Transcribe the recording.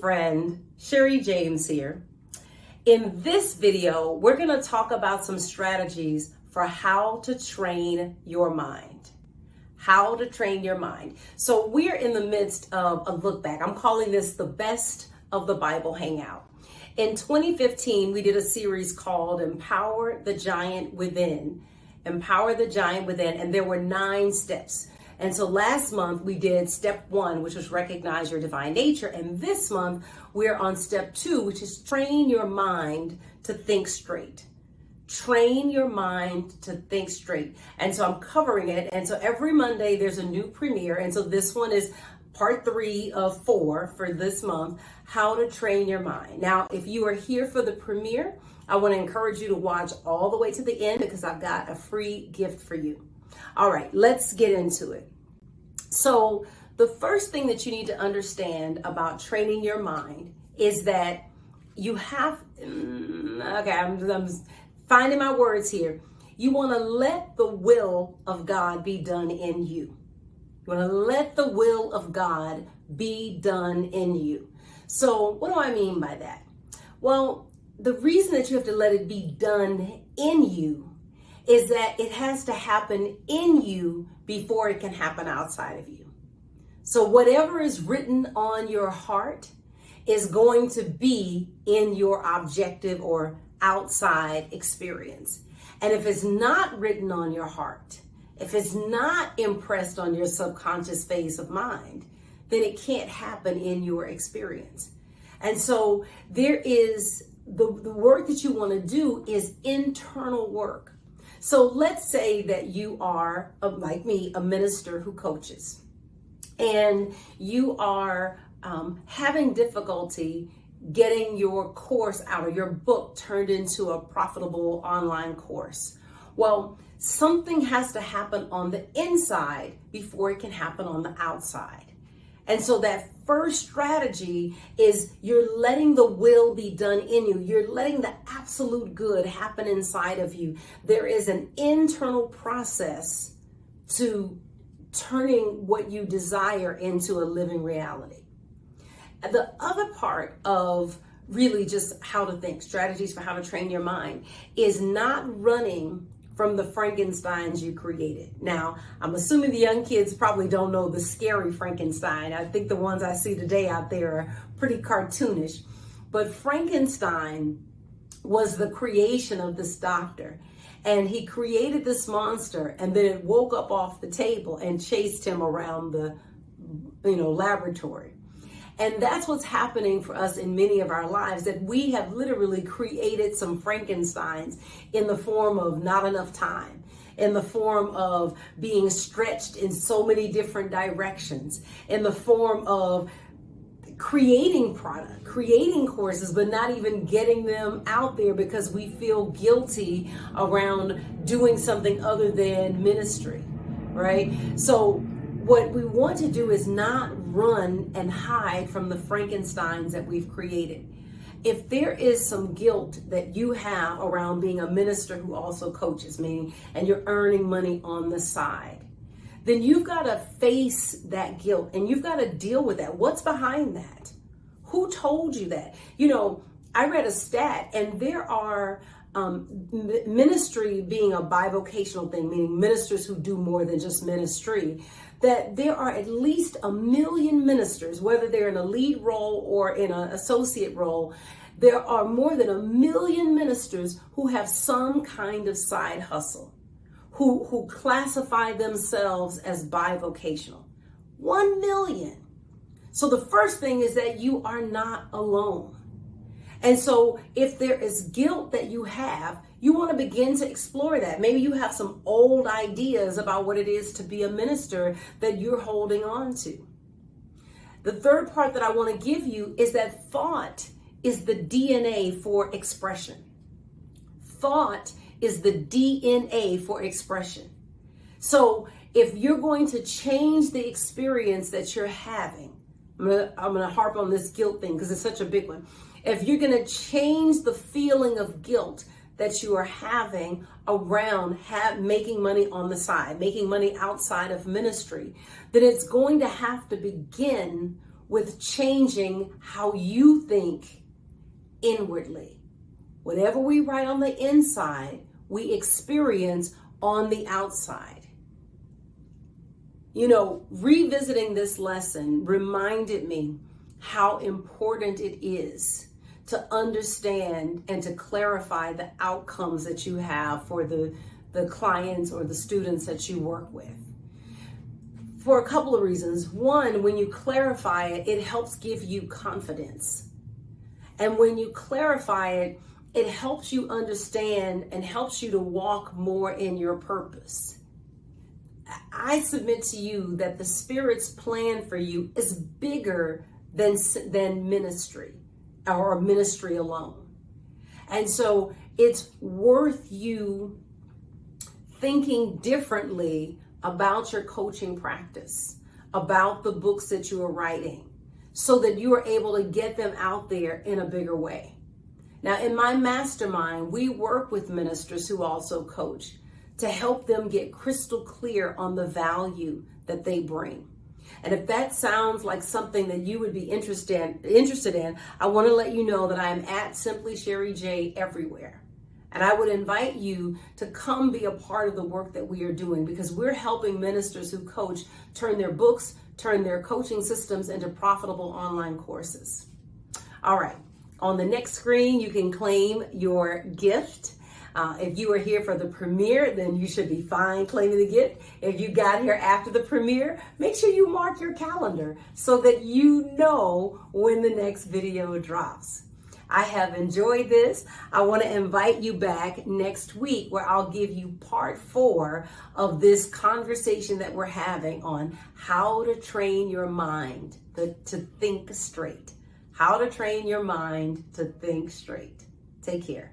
friend, Sherri James here. In this video, we're going to talk about some strategies for how to train your mind. How to train your mind. So we're in the midst of a look back. I'm calling this the Best of the Bible Hangout. In 2015, we did a series called Empower the Giant Within. Empower the Giant Within, and there were 9 steps. And so last month we did step 1, which was recognize your divine nature. And this month we're on step 2, which is train your mind to think straight. Train your mind to think straight. And so I'm covering it. And so every Monday there's a new premiere. And so this one is part 3 of 4 for this month, how to train your mind. Now, if you are here for the premiere, I want to encourage you to watch all the way to the end because I've got a free gift for you. All right, let's get into it. So the first thing that you need to understand about training your mind is that you have, I'm finding my words here. You want to let the will of God be done in you. You want to let the will of God be done in you. So what do I mean by that? Well, the reason that you have to let it be done in you is that it has to happen in you before it can happen outside of you. So whatever is written on your heart is going to be in your objective or outside experience. And if it's not written on your heart, if it's not impressed on your subconscious phase of mind, then it can't happen in your experience. And so there is the work that you want to do is internal work. So let's say that you are, like me, a minister who coaches, and you are having difficulty getting your course out or your book turned into a profitable online course. Well, something has to happen on the inside before it can happen on the outside. And so that first strategy is you're letting the will be done in you. You're letting the absolute good happen inside of you. There is an internal process to turning what you desire into a living reality. And the other part of really just how to think, strategies for how to train your mind, is not running from the Frankensteins you created. Now, I'm assuming the young kids probably don't know the scary Frankenstein. I think the ones I see today out there are pretty cartoonish. But Frankenstein was the creation of this doctor. And he created this monster, and then it woke up off the table and chased him around the, laboratory. And that's what's happening for us in many of our lives, that we have literally created some Frankensteins in the form of not enough time, in the form of being stretched in so many different directions, in the form of creating product, creating courses, but not even getting them out there because we feel guilty around doing something other than ministry, right? So what we want to do is not run and hide from the Frankensteins that we've created. If there is some guilt that you have around being a minister who also coaches, meaning, and you're earning money on the side, then you've got to face that guilt and you've got to deal with that. What's behind that? Who told you that? I read a stat, and there are ministry being a bivocational thing, meaning ministers who do more than just ministry, that there are at least 1 million ministers, whether they're in a lead role or in an associate role. There are more than 1 million ministers who have some kind of side hustle, who classify themselves as bivocational. 1 million. So the first thing is that you are not alone. And so if there is guilt that you have, you want to begin to explore that. Maybe you have some old ideas about what it is to be a minister that you're holding on to. The third part that I want to give you is that thought is the DNA for expression. Thought is the DNA for expression. So if you're going to change the experience that you're having, I'm going to harp on this guilt thing because it's such a big one. If you're going to change the feeling of guilt that you are having around making money on the side, making money outside of ministry, then it's going to have to begin with changing how you think inwardly. Whatever we write on the inside, we experience on the outside. You know, revisiting this lesson reminded me how important it is to understand and to clarify the outcomes that you have for the clients or the students that you work with. For a couple of reasons. One, when you clarify it, it helps give you confidence. And when you clarify it, it helps you understand and helps you to walk more in your purpose. I submit to you that the Spirit's plan for you is bigger than ministry or ministry alone. And so it's worth you thinking differently about your coaching practice, about the books that you are writing, so that you are able to get them out there in a bigger way. Now, in my mastermind, we work with ministers who also coach to help them get crystal clear on the value that they bring. And if that sounds like something that you would be interested in, I want to let you know that I am at Simply Sherri J everywhere. And I would invite you to come be a part of the work that we are doing, because we're helping ministers who coach turn their books, turn their coaching systems into profitable online courses. All right. On the next screen, you can claim your gift. If you are here for the premiere, then you should be fine claiming the gift. If you got here after the premiere, make sure you mark your calendar so that you know when the next video drops. I have enjoyed this. I want to invite you back next week, where I'll give you part 4 of this conversation that we're having on how to train your mind to think straight. How to train your mind to think straight. Take care.